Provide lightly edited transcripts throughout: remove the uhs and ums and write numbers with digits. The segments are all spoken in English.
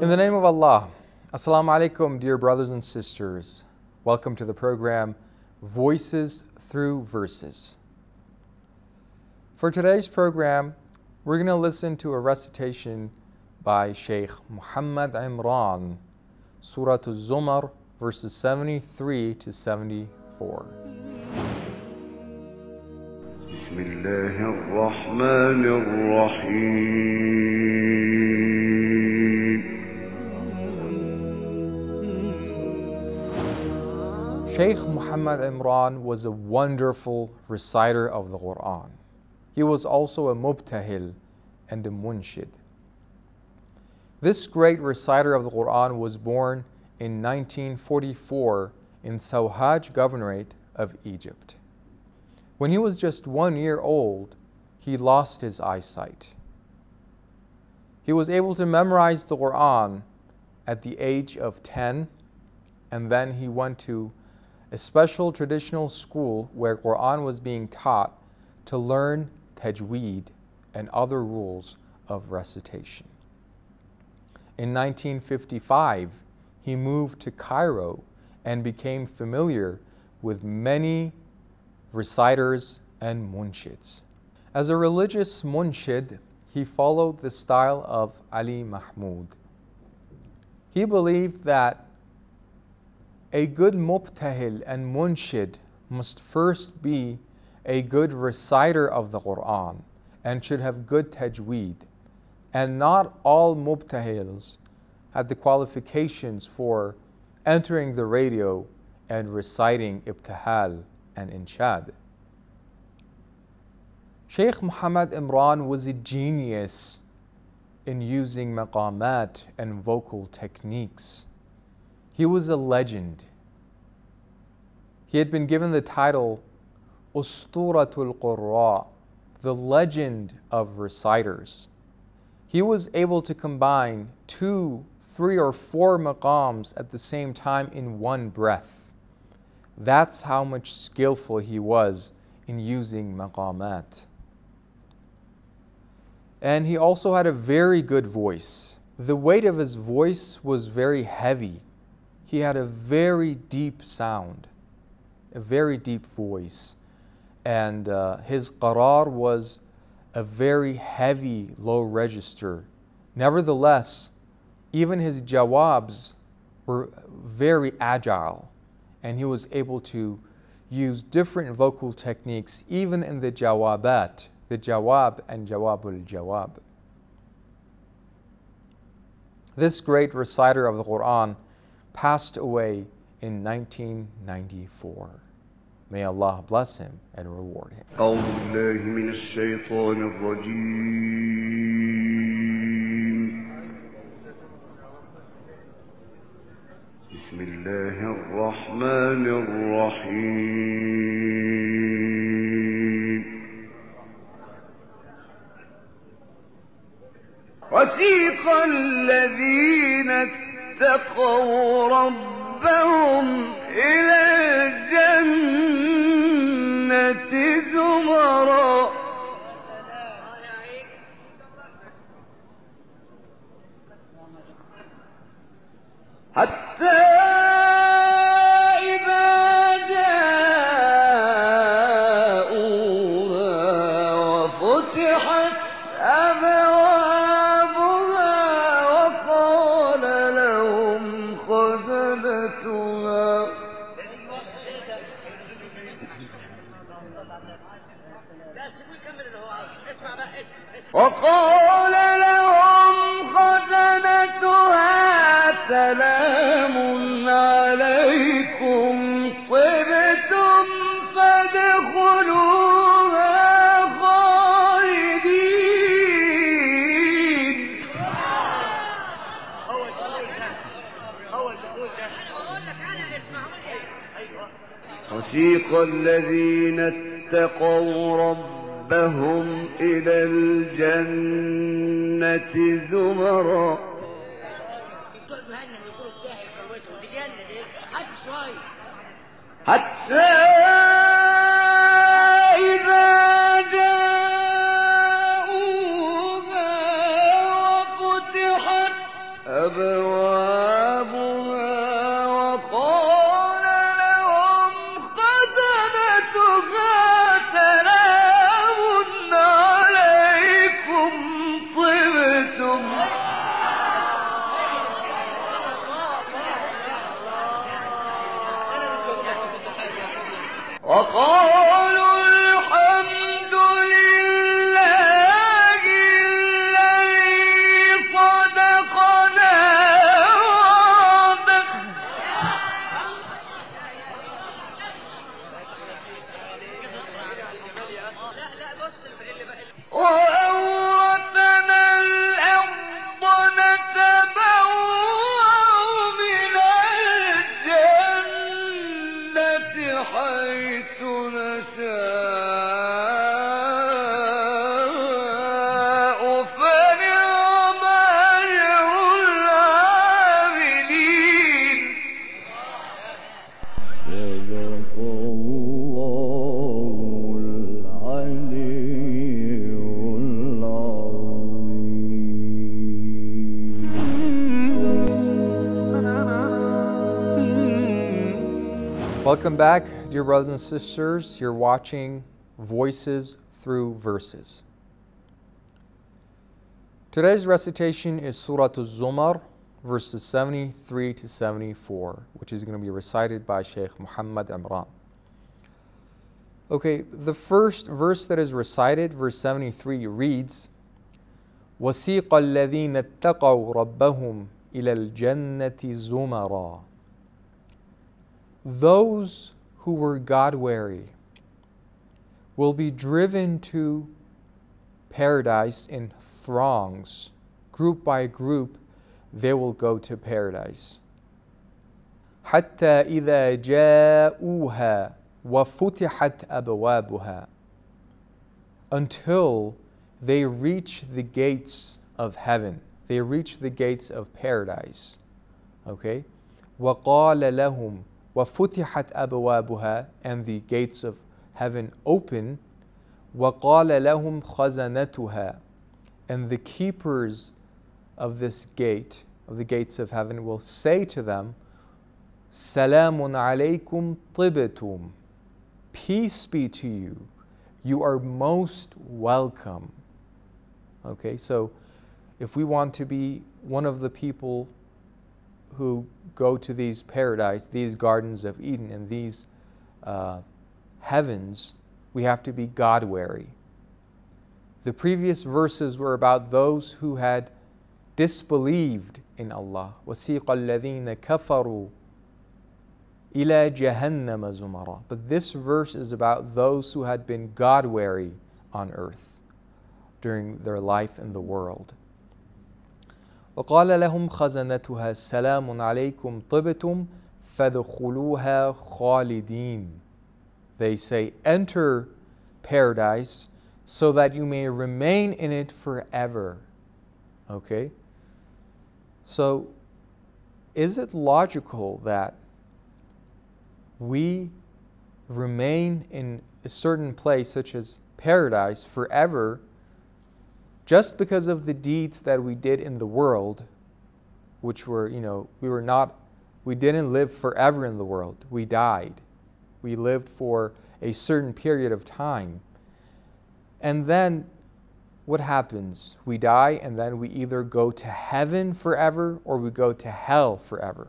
In the name of Allah, Assalamu alaikum, dear brothers and sisters. Welcome to the program Voices Through Verses. For today's program, we're going to listen to a recitation by Sheikh Mohammad Emran, Surah Al-Zumar, verses 73 to 74. Bismillahirrahmanirrahim. Sheikh Mohammad Emran was a wonderful reciter of the Quran. He was also a mubtahil and a munshid. This great reciter of the Quran was born in 1944 in Sawhaj Governorate of Egypt. When he was just 1 year old, he lost his eyesight. He was able to memorize the Quran at the age of 10, and then he went to a special traditional school where Quran was being taught to learn tajweed and other rules of recitation. In 1955, he moved to Cairo and became familiar with many reciters and munshids. As a religious munshid, he followed the style of Ali Mahmoud. He believed that a good mubtahil and munshid must first be a good reciter of the Quran and should have good tajweed. And not all mubtahils had the qualifications for entering the radio and reciting ibtihal and inshad. Sheikh Mohammad Emran was a genius in using maqamat and vocal techniques. He was a legend. He had been given the title Usturatul Qurra, the legend of reciters. He was able to combine 2, 3, or 4 maqams at the same time in one breath. That's how much skillful he was in using maqamat. And he also had a very good voice. The weight of his voice was very heavy. He had a very deep sound, a very deep voice. And his qarar was a very heavy, low register. Nevertheless, even his jawabs were very agile, and he was able to use different vocal techniques even in the jawabat, the jawab and jawabul jawab. This great reciter of the Quran passed away in 1994. May Allah bless him and reward him. أعوذ بالله من الشيطان الرجيم. بسم الله الرحمن الرحيم. وسيق الذين اتقوا ربهم إلى الجنة زمرا حتى إذا جاءوها وفتحت أبوابها وقال لهم خزنتها سلام عليكم طبتم فادخلوها خالدين. وسيق الذين اتقوا ربهم إلى الجنة زمرا حتى إذا جاءوها وفتحت أبوابها وقال لهم خزنتها سلام عليكم طبتم وقالوا الحمد لله الذي صدقنا وعده وأورثنا الأرض نتبوأ من الجنة حيث نشاء فنعم أجر العاملين. صدق الله العلي العظيم. Welcome back, dear brothers and sisters. You're watching Voices Through Verses. Today's recitation is Surah Al-Zumar, verses 73 to 74, which is going to be recited by Sheikh Mohammad Emran. Okay, the first verse that is recited, verse 73, reads, وَسِيقَ الَّذِينَ اتَّقَوْا رَبَّهُمْ إِلَى الْجَنَّةِ زُمَرًا. Those who were God-weary will be driven to paradise in throngs, group by group, they will go to paradise. حتى إذا جاءوها وفتحت أبوابها, until they reach the gates of heaven, they reach the gates of paradise. Okay, وقال لهم وفتحت أبوابها, and the gates of heaven open. وقال لهم خزنتها, and the keepers of this gate, of the gates of heaven, will say to them, Salamun alaykum طبتم, peace be to you, you are most welcome. Okay, so if we want to be one of the people who go to these paradise, these gardens of Eden, and these heavens, we have to be God-weary. The previous verses were about those who had disbelieved in Allah. وَسِيقَ الَّذِينَ كَفَرُوا إِلَى جَهَنَّمَ زُمَرًا. But this verse is about those who had been God-weary on earth during their life in the world. وَقَالَ لَهُمْ خَزَنَتُهَا سَلَامٌ عَلَيْكُمْ طِبْتُمْ فَادْخُلُوهَا خَالِدِينَ. They say, enter paradise so that you may remain in it forever. Okay? So, is it logical that we remain in a certain place such as paradise forever just because of the deeds that we did in the world, which were, we didn't live forever in the world. We died. We lived for a certain period of time. And then what happens? We die, and then we either go to heaven forever or we go to hell forever.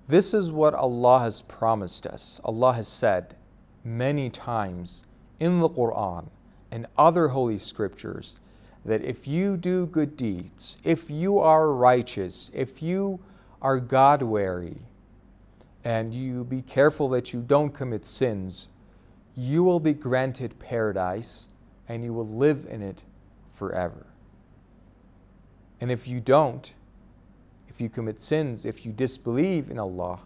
This is what Allah has promised us. Allah has said many times in the Quran and other holy scriptures that if you do good deeds, if you are righteous, if you are God-weary, and you be careful that you don't commit sins, you will be granted paradise and you will live in it forever. And if you don't, if you commit sins, if you disbelieve in Allah,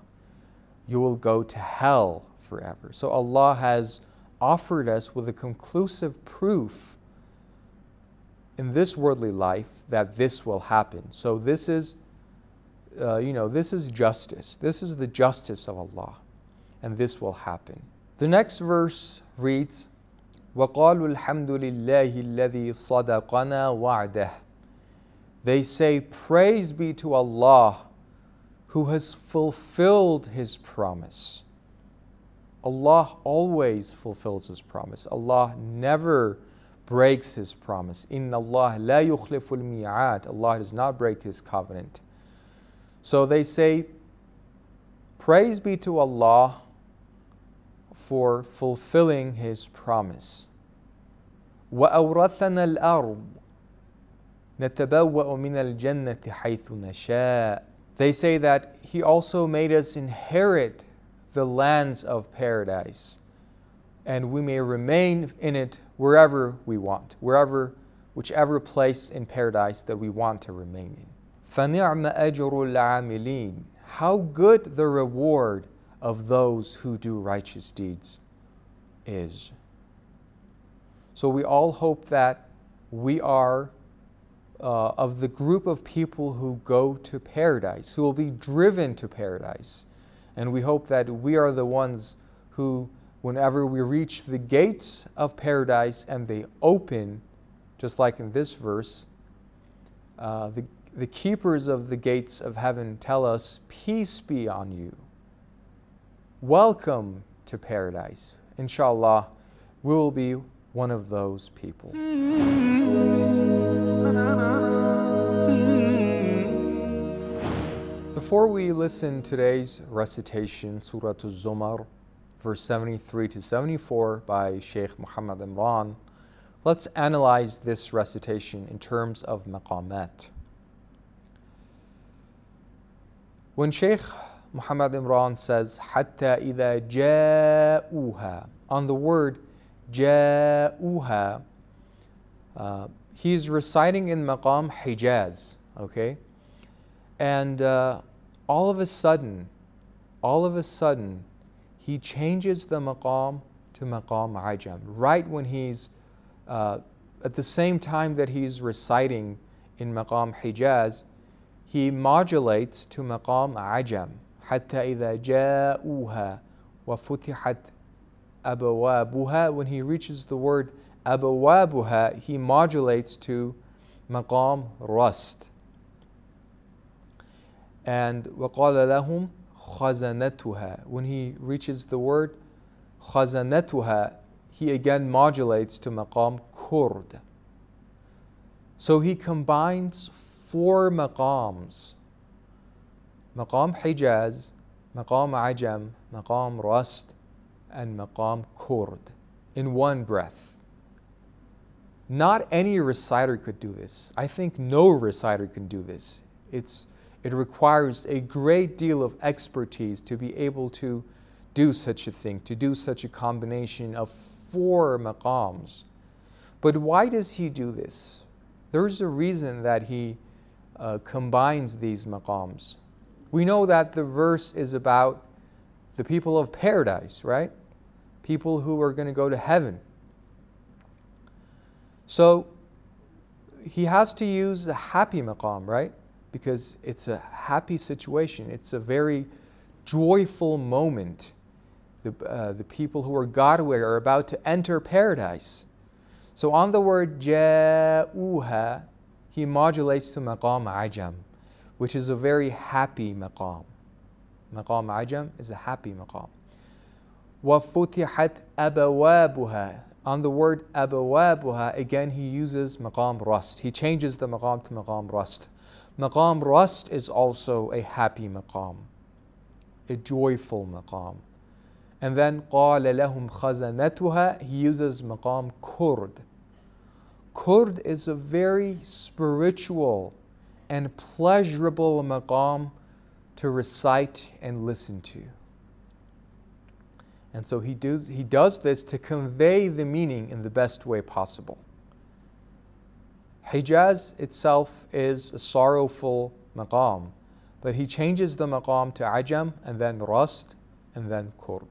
you will go to hell forever. So Allah has offered us with a conclusive proof in this worldly life that this will happen. So this is this is justice. This is the justice of Allah, and this will happen. The next verse reads, وَقَالُوا الْحَمْدُ لِلَّهِ الَّذِي صَدَقَنَا وَعْدَهُ. They say, praise be to Allah who has fulfilled His promise. Allah always fulfills His promise. Allah never breaks His promise. Inna Allah la yukhliful mi'ad. Allah does not break His covenant. So they say, praise be to Allah for fulfilling His promise. وَأَوْرَثَنَا الْأَرْضِ نَتَبَوَّأُ مِنَ الْجَنَّةِ حَيْثُ نَشَاءُ. They say that He also made us inherit the lands of paradise, and we may remain in it wherever we want, whichever place in paradise that we want to remain in. فَنِعْمَ أَجْرُ الْعَامِلِينَ. How good the reward of those who do righteous deeds is. So we all hope that we are of the group of people who go to paradise, who will be driven to paradise. And we hope that we are the ones who, whenever we reach the gates of paradise and they open, just like in this verse, the keepers of the gates of heaven tell us, peace be on you. Welcome to paradise. Inshallah, we will be one of those people. Before we listen to today's recitation, Surah Al-Zumar, verse 73 to 74 by Sheikh Muhammad Emran, let's analyze this recitation in terms of Maqamat. When Sheikh Muhammad Imran says, حَتَّى إِذَا جَاءُوهَا, on the word جَاءُوهَا, he's reciting in Maqam Hijaz, okay? And all of a sudden, he changes the Maqam to Maqam Ajam. Right when he's, at the same time that he's reciting in Maqam Hijaz, he modulates to Maqam Ajam. حتى إذا جاءوها وفتحت أبوابها. When he reaches the word أبوابها, he modulates to Maqam Rast. And وقال لهم خزنتها. When he reaches the word خزنتها, he again modulates to Maqam Kurd. So he combines 4 maqams: Maqam Hijaz, Maqam Ajam, Maqam Rast, and Maqam Kurd in one breath. Not any reciter could do this. I think no reciter can do this. It requires a great deal of expertise to be able to do such a thing, to do such a combination of 4 maqams. But why does he do this? There's a reason that he combines these maqams. We know that the verse is about the people of paradise, right? People who are going to go to heaven. So he has to use the happy maqam, right? Because it's a happy situation. It's a very joyful moment. The people who are God-aware are about to enter paradise. So on the word ja'uha, he modulates to Maqam Ajam, which is a very happy maqam. Maqam Ajam is a happy maqam. وَفُتِحَتْ أَبَوَابُهَا. On the word أَبَوَابُهَا, again he uses Maqam Rast. He changes the maqam to Maqam Rast. Maqam Rast is also a happy maqam, a joyful maqam. And then قَالَ لَهُمْ خَزَنَتُهَا, he uses Maqam Kurd. Kurd is a very spiritual and pleasurable maqam to recite and listen to. And so he does this to convey the meaning in the best way possible. Hijaz itself is a sorrowful maqam, but he changes the maqam to Ajam and then Rast and then Kurd.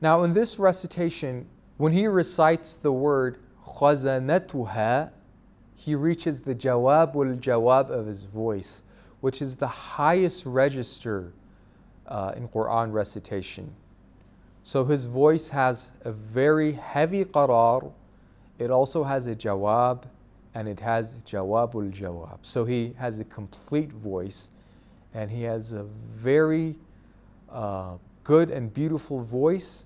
Now in this recitation, when he recites the word khazanatuha, he reaches the jawabul jawab of his voice, which is the highest register in Quran recitation. So his voice has a very heavy qarar. It also has a jawab and it has Jawabul Jawab. So he has a complete voice, and he has a very good and beautiful voice,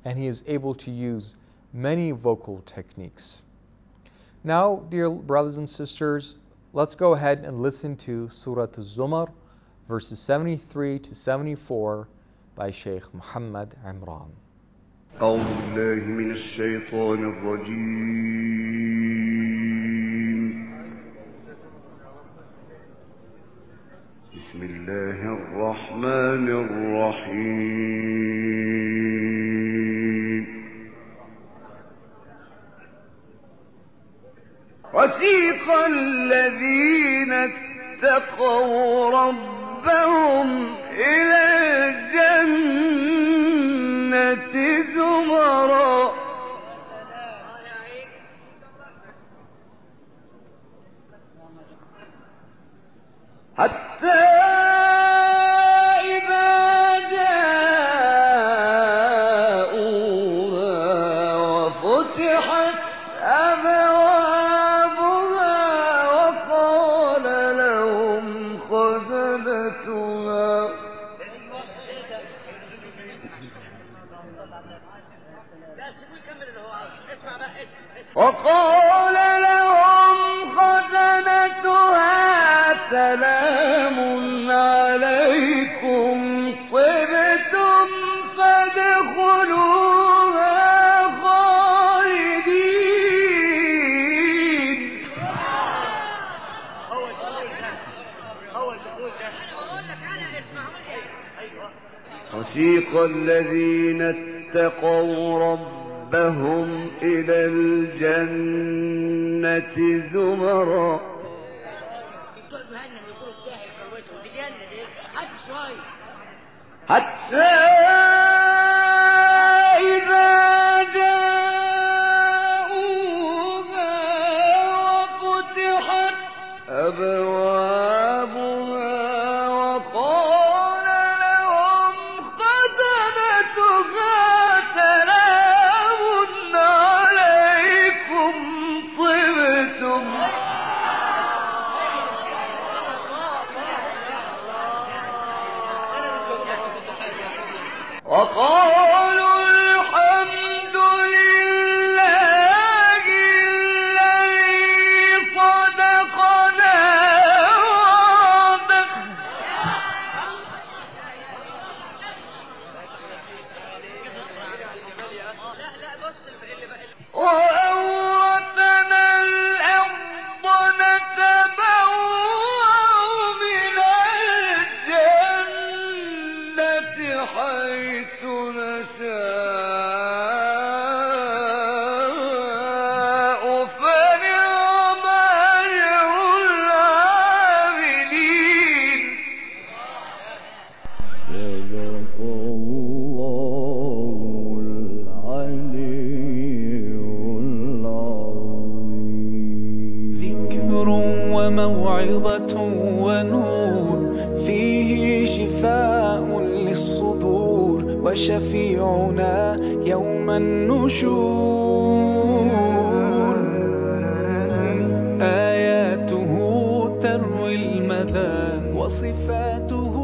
and he is able to use many vocal techniques. Now, dear brothers and sisters, let's go ahead and listen to Surah Al-Zumar, verses 73 to 74 by Sheikh Mohammad Imran. أعوذ بالله من الشيطان الرجيم. بسم الله الرحمن الرحيم. وسيق الذين اتقوا ربهم إلى الجنة زمرا حتى إذا جاءوها وفتحت أبوابها وقال لهم خزنتها سلام عليكم طبتم فادخلوها خالدين. وسيق الذين اتقوا ربهم إلى الجنة زمرا حتى إذا جاءوها وفتحت أبوابها وقال لهم خزنتها سلام عليكم طبتم وقالوا الحمد لله الذي صدقنا وعده وأورثنا الأرض نتبوأ من الجنة حيث نشاء فنعم أجر العاملين. صدق الله العلي العظيم. ذكر وموعظة ونور فيه شفاء للصدور وشفيعنا يوم النشور آياته تروي المدى وصفاته